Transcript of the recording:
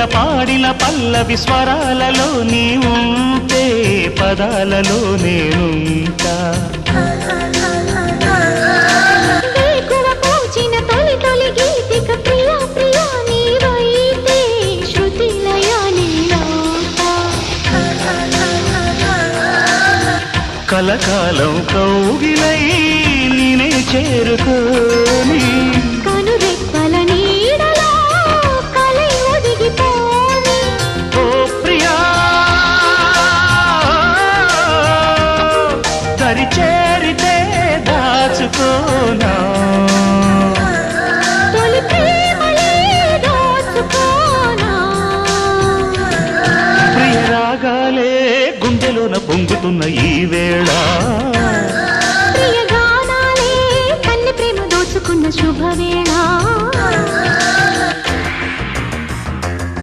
పాడిన పల్లవి స్వరాలలో నీ ఉంటే పదాలలో నేనుంటా కలకాలం కౌగిలై నేనే చేరుకోని కనురెప్పల నీడలో కలై ఒదిగిపోని ఓ ప్రియా దరి చేరితే దాచుకోనా తొలి ప్రేమలే దోచుకోనా ప్రియ రాగాలే గుండెలోన పొంగుతున్న ఈ వేళ ప్రియ గానాలే కన్నె ప్రేమ దోచుకున్న శుభవేళ